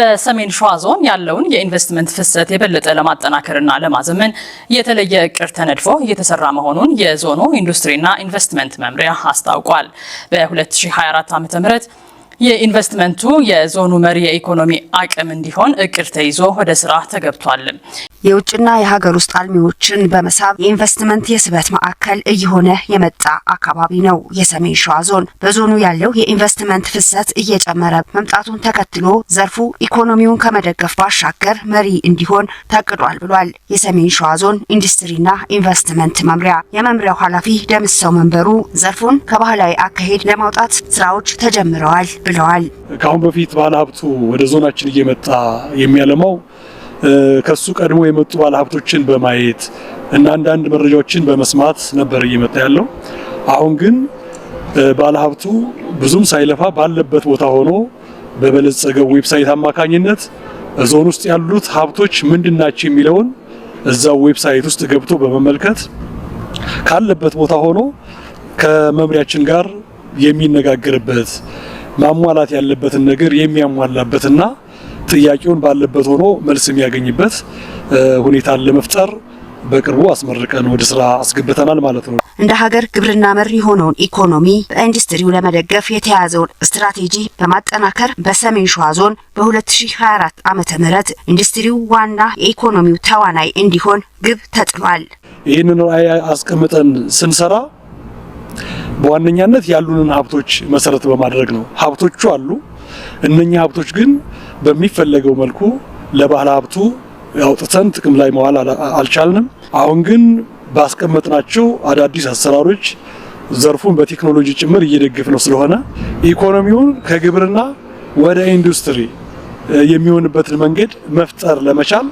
በሰሜን ሸዋ ዞን ያለውን የኢንቨስትመንት ፍሰት የበለጠ ለማጠናከርና ለማዘመን የተለየ እቅድ ተነድፎ እየተሰራ መሆኑን የዞኑ ኢንዱስትሪና ኢንቨስትመንት መምሪያ አስታውቋል። በ2024 ዓ.ም የኢንቨስትመንቱ የዞኑ መሪ የኢኮኖሚ አቅም እንዲሆን እቅድ ተይዞ ወደ ስራ ተገብቷል። የውጭና የሀገር ውስጥ አልሚዎችን በመሳብ የኢንቨስትመንት የስበት ማዕከል እየሆነ የመጣ አካባቢ ነው የሰሜን ሸዋ ዞን። በዞኑ ያለው የኢንቨስትመንት ፍሰት እየጨመረ መምጣቱን ተከትሎ ዘርፉ ኢኮኖሚውን ከመደገፍ ባሻገር መሪ እንዲሆን ታቅዷል ብሏል የሰሜን ሸዋ ዞን ኢንዱስትሪና ኢንቨስትመንት መምሪያ። የመምሪያው ኃላፊ ደምሰው መንበሩ ዘርፉን ከባህላዊ አካሄድ ለማውጣት ስራዎች ተጀምረዋል ብለዋል። ከአሁን በፊት ባለሀብቱ ወደ ዞናችን እየመጣ የሚያለማው ከሱ ቀድሞ የመጡ ባለሀብቶችን በማየት እና አንዳንድ መረጃዎችን በመስማት ነበር እየመጣ ያለው። አሁን ግን ባለሀብቱ ብዙም ሳይለፋ ባለበት ቦታ ሆኖ በበለጸገው ዌብሳይት አማካኝነት ዞን ውስጥ ያሉት ሀብቶች ምንድናቸው የሚለውን እዛው ዌብሳይት ውስጥ ገብቶ በመመልከት ካለበት ቦታ ሆኖ ከመምሪያችን ጋር የሚነጋገርበት ማሟላት ያለበትን ነገር የሚያሟላበትና ጥያቄውን ባለበት ሆኖ መልስ የሚያገኝበት ሁኔታን ለመፍጠር በቅርቡ አስመርቀን ወደ ስራ አስገብተናል ማለት ነው። እንደ ሀገር ግብርና መር የሆነውን ኢኮኖሚ በኢንዱስትሪው ለመደገፍ የተያዘውን ስትራቴጂ በማጠናከር በሰሜን ሸዋ ዞን በ2024 ዓመተ ምህረት ኢንዱስትሪው ዋና የኢኮኖሚው ተዋናይ እንዲሆን ግብ ተጥሏል። ይህንን ራዕይ አስቀምጠን ስንሰራ በዋነኛነት ያሉንን ሀብቶች መሰረት በማድረግ ነው። ሀብቶቹ አሉ። እነኛ ሀብቶች ግን በሚፈለገው መልኩ ለባለ ሀብቱ አውጥተን ጥቅም ላይ መዋል አልቻልንም። አሁን ግን ባስቀመጥናቸው አዳዲስ አሰራሮች ዘርፉን በቴክኖሎጂ ጭምር እየደገፍነው ስለሆነ ኢኮኖሚውን ከግብርና ወደ ኢንዱስትሪ የሚሆንበትን መንገድ መፍጠር ለመቻል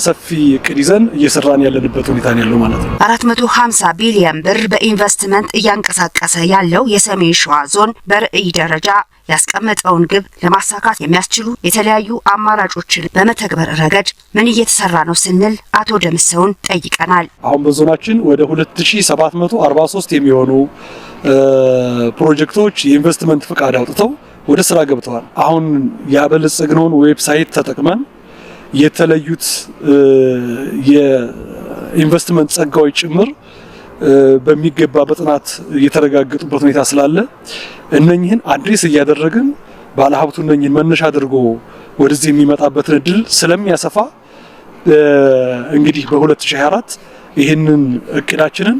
ሰፊ እቅድ ይዘን እየሰራን ያለንበት ሁኔታ ነው ያለው ማለት ነው። 450 ቢሊዮን ብር በኢንቨስትመንት እያንቀሳቀሰ ያለው የሰሜን ሸዋ ዞን በራዕይ ደረጃ ያስቀመጠውን ግብ ለማሳካት የሚያስችሉ የተለያዩ አማራጮችን በመተግበር ረገድ ምን እየተሰራ ነው ስንል አቶ ደምሰውን ጠይቀናል። አሁን በዞናችን ወደ 2743 የሚሆኑ ፕሮጀክቶች የኢንቨስትመንት ፍቃድ አውጥተው ወደ ስራ ገብተዋል። አሁን ያበለጸግነውን ዌብሳይት ተጠቅመን የተለዩት የኢንቨስትመንት ጸጋዎች ጭምር በሚገባ በጥናት የተረጋገጡበት ሁኔታ ስላለ እነኚህን አድሬስ እያደረግን ባለሀብቱ እነኚህን መነሻ አድርጎ ወደዚህ የሚመጣበትን እድል ስለሚያሰፋ እንግዲህ በ2024 ይህንን እቅዳችንን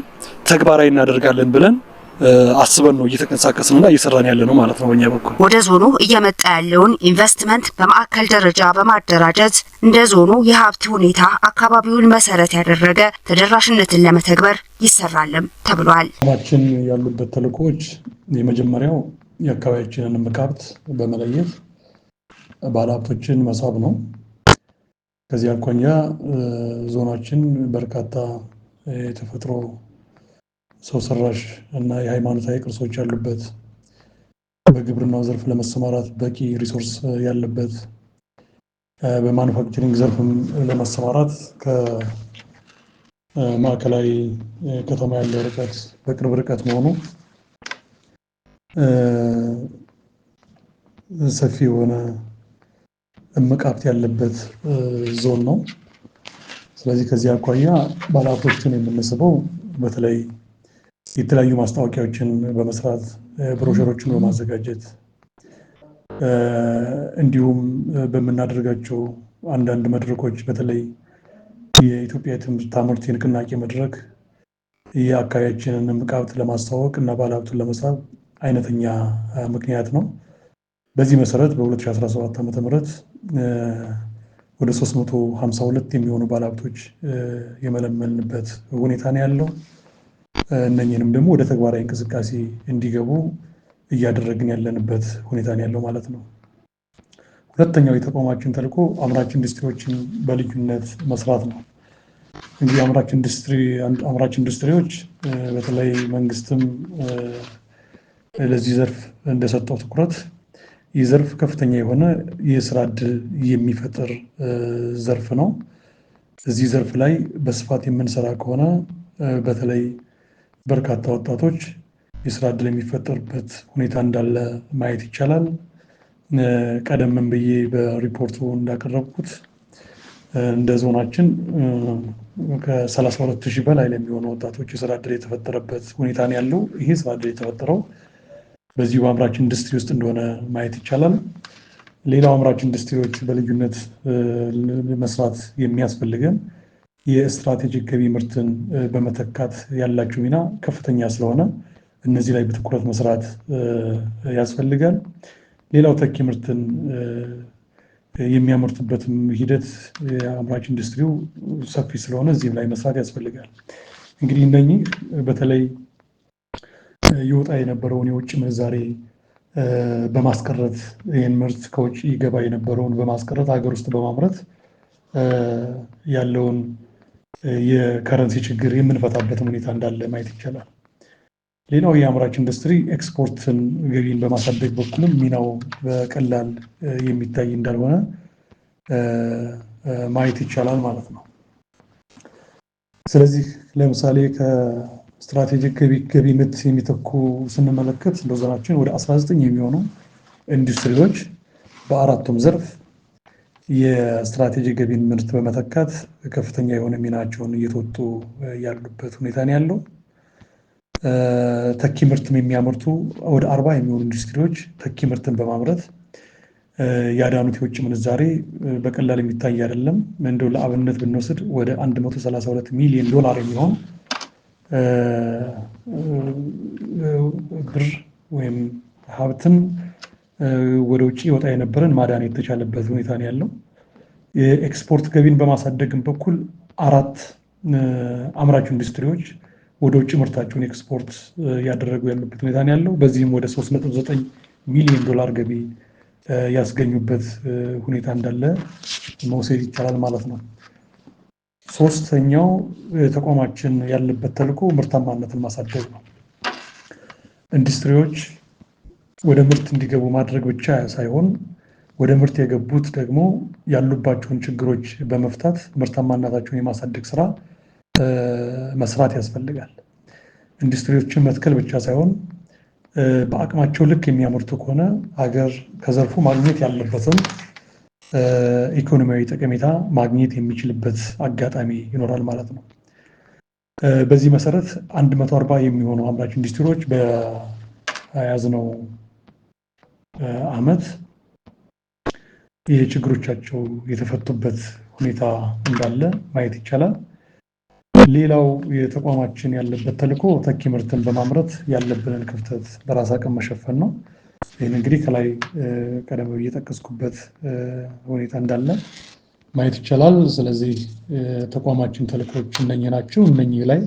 ተግባራዊ እናደርጋለን ብለን አስበን ነው እየተንቀሳቀስንና እየሰራን ያለ ነው ማለት ነው። በእኛ በኩል ወደ ዞኑ እየመጣ ያለውን ኢንቨስትመንት በማዕከል ደረጃ በማደራጀት እንደ ዞኑ የሀብት ሁኔታ አካባቢውን መሰረት ያደረገ ተደራሽነትን ለመተግበር ይሰራልም ተብሏል። ማችን ያሉበት ተልእኮች የመጀመሪያው የአካባቢያችንን እምቅ ሀብት በመለየት ባለሀብቶችን መሳብ ነው። ከዚህ አኳያ ዞናችን በርካታ የተፈጥሮ ሰው ሰራሽ እና የሃይማኖታዊ ቅርሶች ያሉበት በግብርናው ዘርፍ ለመሰማራት በቂ ሪሶርስ ያለበት በማኑፋክቸሪንግ ዘርፍም ለመሰማራት ከማዕከላዊ ከተማ ያለው ርቀት በቅርብ ርቀት መሆኑ ሰፊ የሆነ እምቅ ሀብት ያለበት ዞን ነው። ስለዚህ ከዚህ አኳያ ባለሀብቶችን የምንስበው በተለይ የተለያዩ ማስታወቂያዎችን በመስራት ብሮሸሮችን በማዘጋጀት እንዲሁም በመናደርጋቸው አንዳንድ መድረኮች በተለይ የኢትዮጵያ ታምርት ንቅናቄ መድረክ የአካባቢያችንን እምቅ ሀብት ለማስተዋወቅ እና ባለሀብቱን ለመሳብ አይነተኛ ምክንያት ነው። በዚህ መሰረት በ2017 ዓ.ም ወደ 352 የሚሆኑ ባለሀብቶች የመለመልንበት ሁኔታ ነው ያለው። እነኚህንም ደግሞ ወደ ተግባራዊ እንቅስቃሴ እንዲገቡ እያደረግን ያለንበት ሁኔታ ነው ያለው ማለት ነው። ሁለተኛው የተቋማችን ተልዕኮ አምራች ኢንዱስትሪዎችን በልዩነት መስራት ነው። እንግዲህ አምራች ኢንዱስትሪዎች በተለይ መንግስትም ለዚህ ዘርፍ እንደሰጠው ትኩረት ይህ ዘርፍ ከፍተኛ የሆነ የስራ ዕድል የሚፈጥር ዘርፍ ነው። እዚህ ዘርፍ ላይ በስፋት የምንሰራ ከሆነ በተለይ በርካታ ወጣቶች የስራ ዕድል የሚፈጠርበት ሁኔታ እንዳለ ማየት ይቻላል። ቀደም ብዬ በሪፖርቱ እንዳቀረብኩት እንደ ዞናችን ከ32,000 በላይ ለሚሆኑ ወጣቶች የስራ ዕድል የተፈጠረበት ሁኔታ ነው ያለው። ይሄ ስራ ዕድል የተፈጠረው በዚሁ በአምራች ኢንዱስትሪ ውስጥ እንደሆነ ማየት ይቻላል። ሌላው አምራች ኢንዱስትሪዎች በልዩነት መስራት የሚያስፈልገን የስትራቴጂክ ገቢ ምርትን በመተካት ያላቸው ሚና ከፍተኛ ስለሆነ እነዚህ ላይ በትኩረት መስራት ያስፈልጋል። ሌላው ተኪ ምርትን የሚያመርቱበትም ሂደት የአምራች ኢንዱስትሪው ሰፊ ስለሆነ እዚህም ላይ መስራት ያስፈልጋል። እንግዲህ እነኚህ በተለይ ይወጣ የነበረውን የውጭ ምንዛሬ በማስቀረት ይህን ምርት ከውጭ ይገባ የነበረውን በማስቀረት ሀገር ውስጥ በማምረት ያለውን የከረንሲ ችግር የምንፈታበትን ሁኔታ እንዳለ ማየት ይቻላል። ሌላው የአምራች ኢንዱስትሪ ኤክስፖርትን ገቢን በማሳደግ በኩልም ሚናው በቀላል የሚታይ እንዳልሆነ ማየት ይቻላል ማለት ነው። ስለዚህ ለምሳሌ ከስትራቴጂክ ገቢ ምርት የሚተኩ ስንመለከት እንደ ዞናችን ወደ 19 የሚሆኑ ኢንዱስትሪዎች በአራቱም ዘርፍ የስትራቴጂክ ገቢ ምርት በመተካት ከፍተኛ የሆነ ሚናቸውን እየተወጡ ያሉበት ሁኔታ ነው ያለው። ተኪ ምርትም የሚያመርቱ ወደ 40 የሚሆኑ ኢንዱስትሪዎች ተኪ ምርትን በማምረት ያዳኑት የውጭ ምንዛሬ በቀላል የሚታይ አይደለም። እንደው ለአብነት ብንወስድ ወደ $132 ሚሊዮን የሚሆን ብር ወይም ሀብትን ወደ ውጭ ይወጣ የነበረን ማዳን የተቻለበት ሁኔታ ነው ያለው። የኤክስፖርት ገቢን በማሳደግም በኩል 4 አምራች ኢንዱስትሪዎች ወደ ውጭ ምርታቸውን ኤክስፖርት ያደረጉ ያሉበት ሁኔታ ነው ያለው። በዚህም ወደ $3.9 ሚሊዮን ገቢ ያስገኙበት ሁኔታ እንዳለ መውሰድ ይቻላል ማለት ነው። ሶስተኛው ተቋማችን ያለበት ተልዕኮ ምርታማነትን ማሳደግ ነው። ኢንዱስትሪዎች ወደ ምርት እንዲገቡ ማድረግ ብቻ ሳይሆን ወደ ምርት የገቡት ደግሞ ያሉባቸውን ችግሮች በመፍታት ምርታማነታቸውን የማሳደግ ስራ መስራት ያስፈልጋል። ኢንዱስትሪዎችን መትከል ብቻ ሳይሆን በአቅማቸው ልክ የሚያመርቱ ከሆነ ሀገር ከዘርፉ ማግኘት ያለበትን ኢኮኖሚያዊ ጠቀሜታ ማግኘት የሚችልበት አጋጣሚ ይኖራል ማለት ነው። በዚህ መሰረት 140 የሚሆኑ አምራች ኢንዱስትሪዎች በያዝነው ዓመት የችግሮቻቸው የተፈቱበት ሁኔታ እንዳለ ማየት ይቻላል። ሌላው የተቋማችን ያለበት ተልዕኮ ተኪ ምርትን በማምረት ያለብንን ክፍተት በራስ አቅም መሸፈን ነው። ይህን እንግዲህ ከላይ ቀደም ብዬ የጠቀስኩበት ሁኔታ እንዳለ ማየት ይቻላል። ስለዚህ ተቋማችን ተልዕኮች እነኚህ ናቸው። እነኚህ ላይ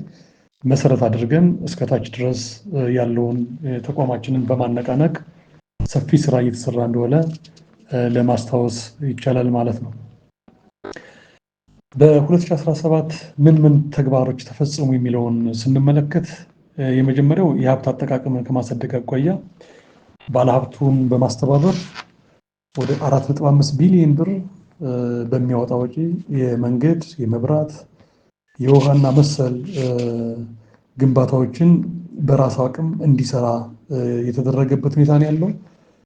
መሰረት አድርገን እስከታች ድረስ ያለውን ተቋማችንን በማነቃነቅ ሰፊ ስራ እየተሰራ እንደሆነ ለማስታወስ ይቻላል ማለት ነው። በ2017 ምን ተግባሮች ተፈጸሙ የሚለውን ስንመለከት የመጀመሪያው የሀብት አጠቃቀምን ከማሳደግ አኳያ ባለሀብቱን በማስተባበር ወደ 4.5 ቢሊዮን ብር በሚያወጣ ወጪ የመንገድ፣ የመብራት፣ የውሃና መሰል ግንባታዎችን በራሱ አቅም እንዲሰራ የተደረገበት ሁኔታ ነው ያለው።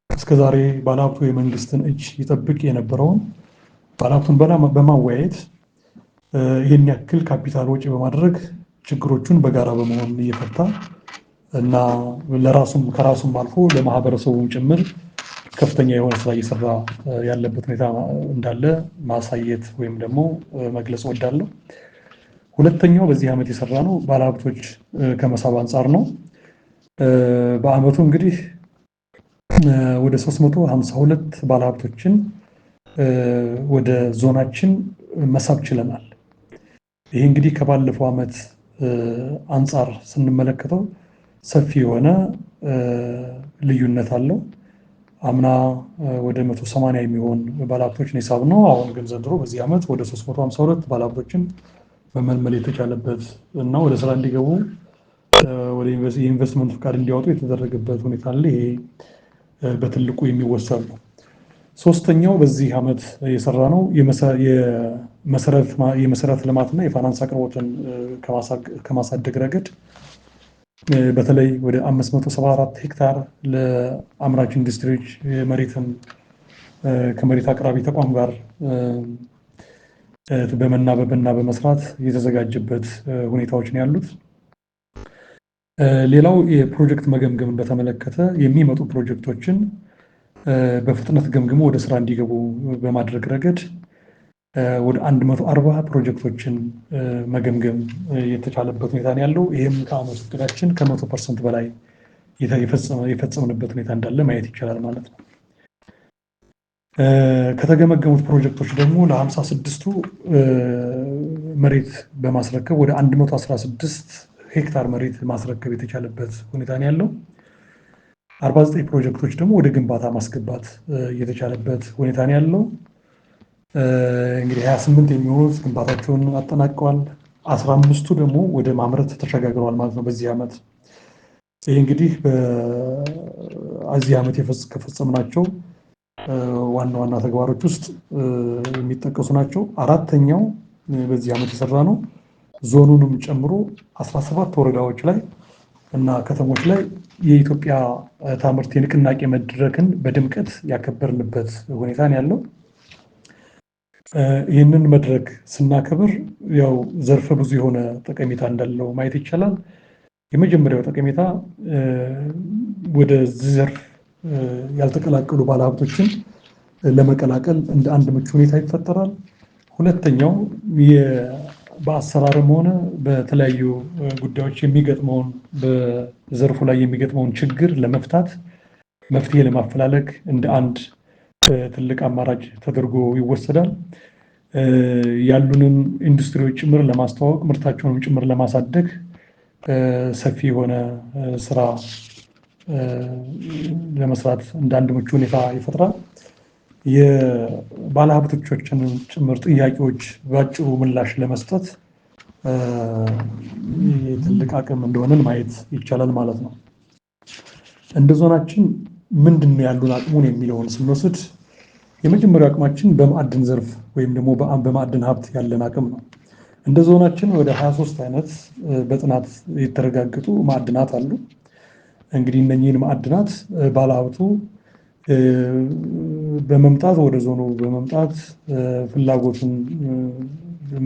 እስከዛሬ ባለሀብቱ የመንግስትን እጅ ይጠብቅ የነበረውን ባለሀብቱን በማወያየት ይህን ያክል ካፒታል ወጪ በማድረግ ችግሮቹን በጋራ በመሆን እየፈታ እና ከራሱም አልፎ ለማህበረሰቡም ጭምር ከፍተኛ የሆነ ስራ እየሰራ ያለበት ሁኔታ እንዳለ ማሳየት ወይም ደግሞ መግለጽ እወዳለሁ። ሁለተኛው በዚህ ዓመት የሰራ ነው ባለሀብቶች ከመሳብ አንጻር ነው። በአመቱ እንግዲህ ወደ 352 ባለሀብቶችን ወደ ዞናችን መሳብ ችለናል። ይህ እንግዲህ ከባለፈው ዓመት አንጻር ስንመለከተው ሰፊ የሆነ ልዩነት አለው። አምና ወደ 180 የሚሆን ባለሀብቶችን የሳብነው፣ አሁን ግን ዘንድሮ በዚህ ዓመት ወደ 352 ባለሀብቶችን መመልመል የተቻለበት እና ወደ ስራ እንዲገቡ ወደ የኢንቨስትመንት ፍቃድ እንዲያወጡ የተደረገበት ሁኔታ አለ። ይሄ በትልቁ የሚወሰድ ነው። ሶስተኛው በዚህ ዓመት የሰራ ነው የመሰረተ ልማትና የፋይናንስ አቅርቦትን ከማሳደግ ረገድ በተለይ ወደ 574 ሄክታር ለአምራች ኢንዱስትሪዎች መሬትን ከመሬት አቅራቢ ተቋም ጋር በመናበብና በመስራት የተዘጋጀበት ሁኔታዎች ነው ያሉት። ሌላው የፕሮጀክት መገምገምን በተመለከተ የሚመጡ ፕሮጀክቶችን በፍጥነት ገምግሞ ወደ ስራ እንዲገቡ በማድረግ ረገድ ወደ 140 ፕሮጀክቶችን መገምገም የተቻለበት ሁኔታ ነው ያለው። ይህም ከዓመቱ እቅዳችን ከ100% በላይ የፈጸምንበት ሁኔታ እንዳለ ማየት ይቻላል ማለት ነው። ከተገመገሙት ፕሮጀክቶች ደግሞ ለ56ቱ መሬት በማስረከብ ወደ 116 ሄክታር መሬት ማስረከብ የተቻለበት ሁኔታ ነው ያለው። 49 ፕሮጀክቶች ደግሞ ወደ ግንባታ ማስገባት የተቻለበት ሁኔታ ነው ያለው። እንግዲህ 28 የሚሆኑት ግንባታቸውን አጠናቀዋል። 15ቱ ደግሞ ወደ ማምረት ተሸጋግረዋል ማለት ነው በዚህ ዓመት። ይህ እንግዲህ በዚህ ዓመት ከፈጸምናቸው ዋና ዋና ተግባሮች ውስጥ የሚጠቀሱ ናቸው። አራተኛው በዚህ ዓመት የሰራ ነው ዞኑንም ጨምሮ 17 ወረዳዎች ላይ እና ከተሞች ላይ የኢትዮጵያ ታምርት የንቅናቄ መድረክን በድምቀት ያከበርንበት ሁኔታ ነው ያለው። ይህንን መድረክ ስናከብር ያው ዘርፈ ብዙ የሆነ ጠቀሜታ እንዳለው ማየት ይቻላል። የመጀመሪያው ጠቀሜታ ወደዚህ ዘርፍ ያልተቀላቀሉ ባለሀብቶችን ለመቀላቀል እንደ አንድ ምቹ ሁኔታ ይፈጠራል። ሁለተኛው በአሰራርም ሆነ በተለያዩ ጉዳዮች የሚገጥመውን በዘርፉ ላይ የሚገጥመውን ችግር ለመፍታት መፍትሄ ለማፈላለግ እንደ አንድ ትልቅ አማራጭ ተደርጎ ይወሰዳል። ያሉንን ኢንዱስትሪዎች ጭምር ለማስተዋወቅ ምርታቸውንም ጭምር ለማሳደግ ሰፊ የሆነ ስራ ለመስራት እንደ አንድ ምቹ ሁኔታ ይፈጥራል። የባለሀብቶቻችንን ጭምር ጥያቄዎች በአጭሩ ምላሽ ለመስጠት ትልቅ አቅም እንደሆነን ማየት ይቻላል ማለት ነው። እንደ ዞናችን ምንድን ነው ያሉን አቅሙን የሚለውን ስንወስድ የመጀመሪያው አቅማችን በማዕድን ዘርፍ ወይም ደግሞ በማዕድን ሀብት ያለን አቅም ነው። እንደ ዞናችን ወደ 23 አይነት በጥናት የተረጋገጡ ማዕድናት አሉ። እንግዲህ እነኚህን ማዕድናት ባለሀብቱ በመምጣት ወደ ዞኑ በመምጣት ፍላጎቱን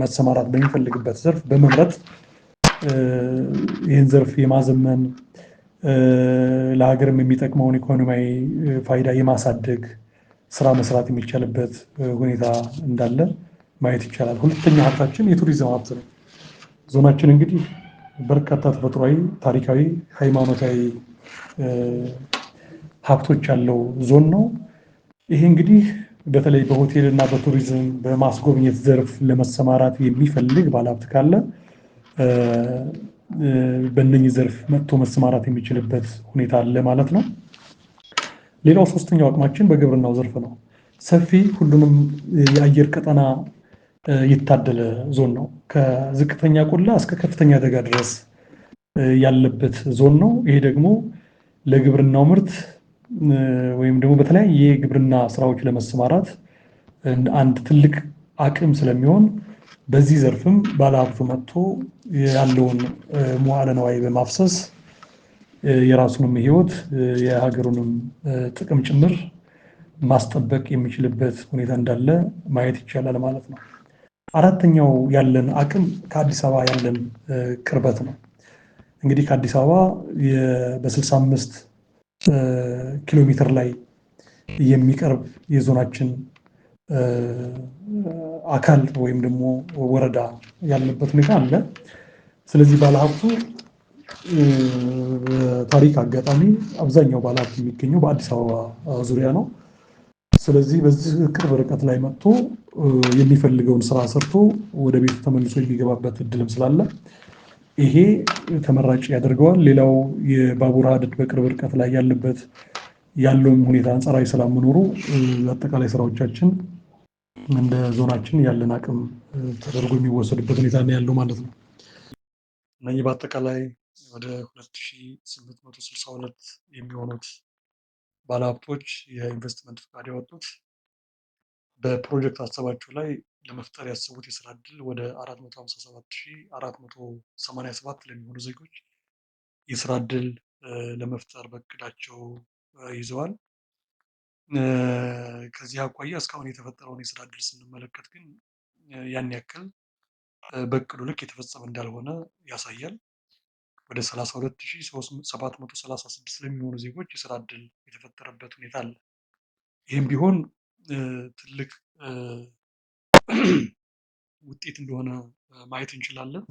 መሰማራት በሚፈልግበት ዘርፍ በመምረጥ ይህን ዘርፍ የማዘመን ለሀገርም የሚጠቅመውን ኢኮኖሚያዊ ፋይዳ የማሳደግ ስራ መስራት የሚቻልበት ሁኔታ እንዳለ ማየት ይቻላል። ሁለተኛ ሀብታችን የቱሪዝም ሀብት ነው። ዞናችን እንግዲህ በርካታ ተፈጥሯዊ፣ ታሪካዊ፣ ሃይማኖታዊ ሀብቶች ያለው ዞን ነው። ይሄ እንግዲህ በተለይ በሆቴል እና በቱሪዝም በማስጎብኘት ዘርፍ ለመሰማራት የሚፈልግ ባለሀብት ካለ በእነኚህ ዘርፍ መጥቶ መሰማራት የሚችልበት ሁኔታ አለ ማለት ነው። ሌላው ሶስተኛው አቅማችን በግብርናው ዘርፍ ነው። ሰፊ ሁሉንም የአየር ቀጠና የታደለ ዞን ነው። ከዝቅተኛ ቆላ እስከ ከፍተኛ ደጋ ድረስ ያለበት ዞን ነው። ይሄ ደግሞ ለግብርናው ምርት ወይም ደግሞ በተለያየ የግብርና ስራዎች ለመሰማራት አንድ ትልቅ አቅም ስለሚሆን በዚህ ዘርፍም ባለሀብቱ መጥቶ ያለውን መዋዕለ ንዋይ በማፍሰስ የራሱንም ህይወት የሀገሩንም ጥቅም ጭምር ማስጠበቅ የሚችልበት ሁኔታ እንዳለ ማየት ይቻላል ማለት ነው። አራተኛው ያለን አቅም ከአዲስ አበባ ያለን ቅርበት ነው። እንግዲህ ከአዲስ አበባ በ65 ኪሎ ሜትር ላይ የሚቀርብ የዞናችን አካል ወይም ደግሞ ወረዳ ያለበት ሁኔታ አለ። ስለዚህ ባለሀብቱ ታሪክ አጋጣሚ አብዛኛው ባለሀብት የሚገኘው በአዲስ አበባ ዙሪያ ነው። ስለዚህ በዚህ ቅርብ ርቀት ላይ መጥቶ የሚፈልገውን ስራ ሰርቶ ወደ ቤቱ ተመልሶ የሚገባበት እድልም ስላለ ይሄ ተመራጭ ያደርገዋል። ሌላው የባቡር ሀዲድ በቅርብ ርቀት ላይ ያለበት ያለውም ሁኔታ አንጻራዊ ሰላም መኖሩ አጠቃላይ ስራዎቻችን እንደ ዞናችን ያለን አቅም ተደርጎ የሚወሰድበት ሁኔታ ነው ያለው ማለት ነው። እነዚህ በአጠቃላይ ወደ 2862 የሚሆኑት ባለሀብቶች የኢንቨስትመንት ፈቃድ ያወጡት በፕሮጀክት ሀሳባቸው ላይ ለመፍጠር ያሰቡት የስራ እድል ወደ 457487 ለሚሆኑ ዜጎች የስራ እድል ለመፍጠር በእቅዳቸው ይዘዋል። ከዚህ አኳያ እስካሁን የተፈጠረውን የስራ እድል ስንመለከት ግን ያን ያክል በእቅዱ ልክ የተፈጸመ እንዳልሆነ ያሳያል። ወደ 32736 ለሚሆኑ ዜጎች የስራ እድል የተፈጠረበት ሁኔታ አለ። ይህም ቢሆን ትልቅ ውጤት እንደሆነ ማየት እንችላለን።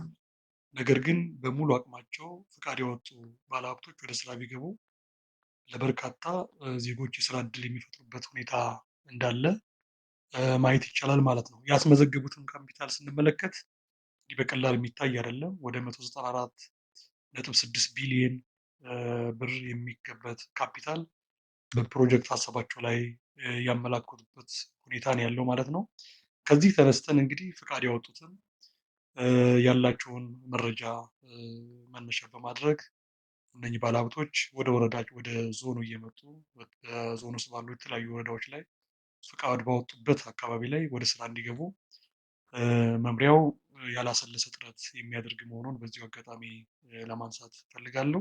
ነገር ግን በሙሉ አቅማቸው ፍቃድ ያወጡ ባለሀብቶች ወደ ስራ ቢገቡ ለበርካታ ዜጎች የስራ እድል የሚፈጥሩበት ሁኔታ እንዳለ ማየት ይቻላል ማለት ነው። ያስመዘገቡትን ካፒታል ስንመለከት እንዲህ በቀላል የሚታይ አይደለም። ወደ 194.6 ቢሊዮን ብር የሚገበት ካፒታል በፕሮጀክት ሀሳባቸው ላይ ያመላከቱበት ሁኔታ ነው ያለው ማለት ነው። ከዚህ ተነስተን እንግዲህ ፍቃድ ያወጡትን ያላቸውን መረጃ መነሻ በማድረግ እነኚህ ባለሀብቶች ወደ ወረዳ ወደ ዞኑ እየመጡ በዞኑ ውስጥ ባሉ የተለያዩ ወረዳዎች ላይ ፍቃድ ባወጡበት አካባቢ ላይ ወደ ስራ እንዲገቡ መምሪያው ያላሰለሰ ጥረት የሚያደርግ መሆኑን በዚሁ አጋጣሚ ለማንሳት ፈልጋለሁ።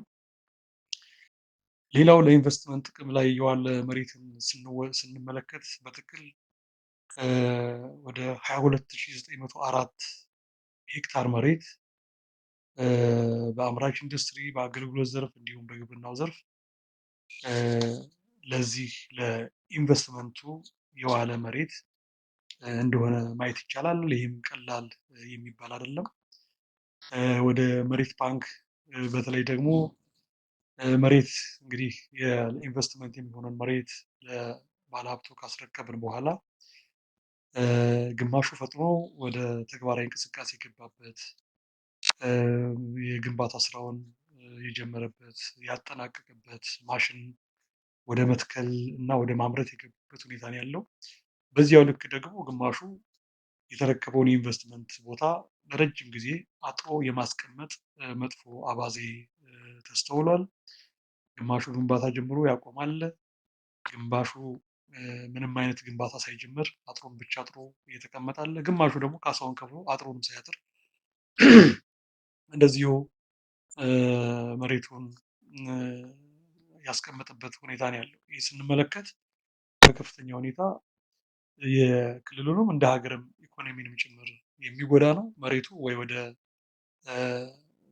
ሌላው ለኢንቨስትመንት ጥቅም ላይ የዋለ መሬትን ስንመለከት በጥቅል ወደ 22904 ሄክታር መሬት በአምራች ኢንዱስትሪ፣ በአገልግሎት ዘርፍ እንዲሁም በግብርናው ዘርፍ ለዚህ ለኢንቨስትመንቱ የዋለ መሬት እንደሆነ ማየት ይቻላል። ይህም ቀላል የሚባል አይደለም። ወደ መሬት ባንክ በተለይ ደግሞ መሬት እንግዲህ የኢንቨስትመንት የሚሆነን መሬት ለባለሀብቱ ካስረከብን በኋላ ግማሹ ፈጥኖ ወደ ተግባራዊ እንቅስቃሴ የገባበት የግንባታ ስራውን የጀመረበት ያጠናቀቀበት ማሽን ወደ መትከል እና ወደ ማምረት የገቡበት ሁኔታ ነው ያለው። በዚያው ልክ ደግሞ ግማሹ የተረከበውን የኢንቨስትመንት ቦታ ለረጅም ጊዜ አጥሮ የማስቀመጥ መጥፎ አባዜ ተስተውሏል። ግማሹ ግንባታ ጀምሮ ያቆማል። ግማሹ ምንም አይነት ግንባታ ሳይጀምር አጥሩን ብቻ አጥሮ እየተቀመጠ አለ። ግማሹ ደግሞ ካሳውን ከፍሎ አጥሩንም ሳያጥር እንደዚሁ መሬቱን ያስቀመጠበት ሁኔታ ነው ያለው። ይህ ስንመለከት በከፍተኛ ሁኔታ የክልሉንም እንደ ሀገርም ኢኮኖሚንም ጭምር የሚጎዳ ነው። መሬቱ ወይ ወደ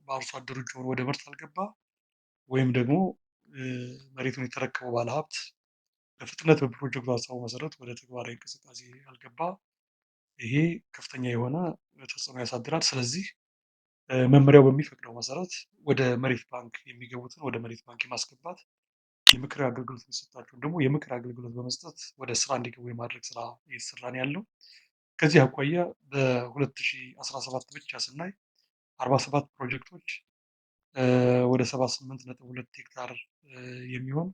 በአርሶ አደሮች ወደ ምርት አልገባ ወይም ደግሞ መሬቱን የተረከበው ባለሀብት በፍጥነት በፕሮጀክቱ ሀሳቡ መሰረት ወደ ተግባራዊ እንቅስቃሴ አልገባ። ይሄ ከፍተኛ የሆነ ተጽዕኖ ያሳድራል። ስለዚህ መመሪያው በሚፈቅደው መሰረት ወደ መሬት ባንክ የሚገቡትን ወደ መሬት ባንክ የማስገባት የምክር አገልግሎት የሚሰጣቸውን ደግሞ የምክር አገልግሎት በመስጠት ወደ ስራ እንዲገቡ የማድረግ ስራ እየተሰራ ነው ያለው። ከዚህ አኳያ በ2017 ብቻ ስናይ 47 ፕሮጀክቶች ወደ 78.2 ሄክታር የሚሆን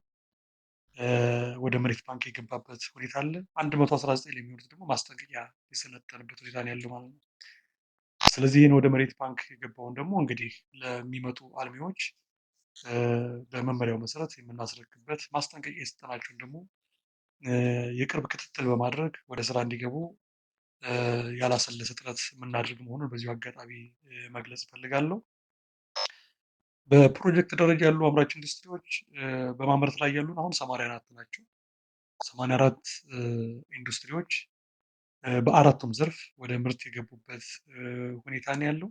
ወደ መሬት ባንክ የገባበት ሁኔታ አለ። 119 የሚሆኑት ደግሞ ማስጠንቀቂያ የሰነጠንበት ሁኔታ ነው ያለው ማለት ነው። ስለዚህ ይህን ወደ መሬት ባንክ የገባውን ደግሞ እንግዲህ ለሚመጡ አልሚዎች በመመሪያው መሰረት የምናስረክብበት ማስጠንቀቂያ የሰጠናቸውን ደግሞ የቅርብ ክትትል በማድረግ ወደ ስራ እንዲገቡ ያላሰለሰ ጥረት የምናደርግ መሆኑን በዚሁ አጋጣሚ መግለጽ እፈልጋለሁ። በፕሮጀክት ደረጃ ያሉ አምራች ኢንዱስትሪዎች በማምረት ላይ ያሉን አሁን 84 ናቸው። 84 ኢንዱስትሪዎች በአራቱም ዘርፍ ወደ ምርት የገቡበት ሁኔታ ነው ያለው።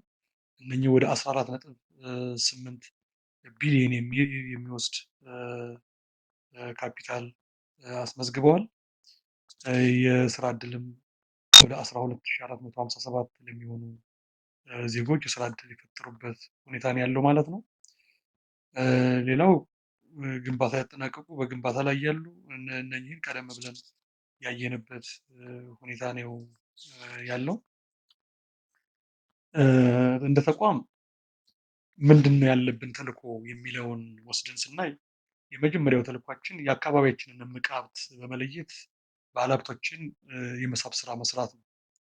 እነኚህ ወደ 14.8 ቢሊዮን የሚወስድ ካፒታል አስመዝግበዋል። የስራ እድልም ወደ 12457 ለሚሆኑ ዜጎች የስራ እድል የፈጠሩበት ሁኔታ ነው ያለው ማለት ነው። ሌላው ግንባታ ያጠናቀቁ በግንባታ ላይ ያሉ እነኚህን ቀደም ብለን ያየንበት ሁኔታ ነው ያለው። እንደ ተቋም ምንድን ነው ያለብን ተልዕኮ የሚለውን ወስደን ስናይ የመጀመሪያው ተልዕኳችን የአካባቢያችንን እምቅ ሀብት በመለየት ባለሀብቶችን የመሳብ ስራ መስራት ነው።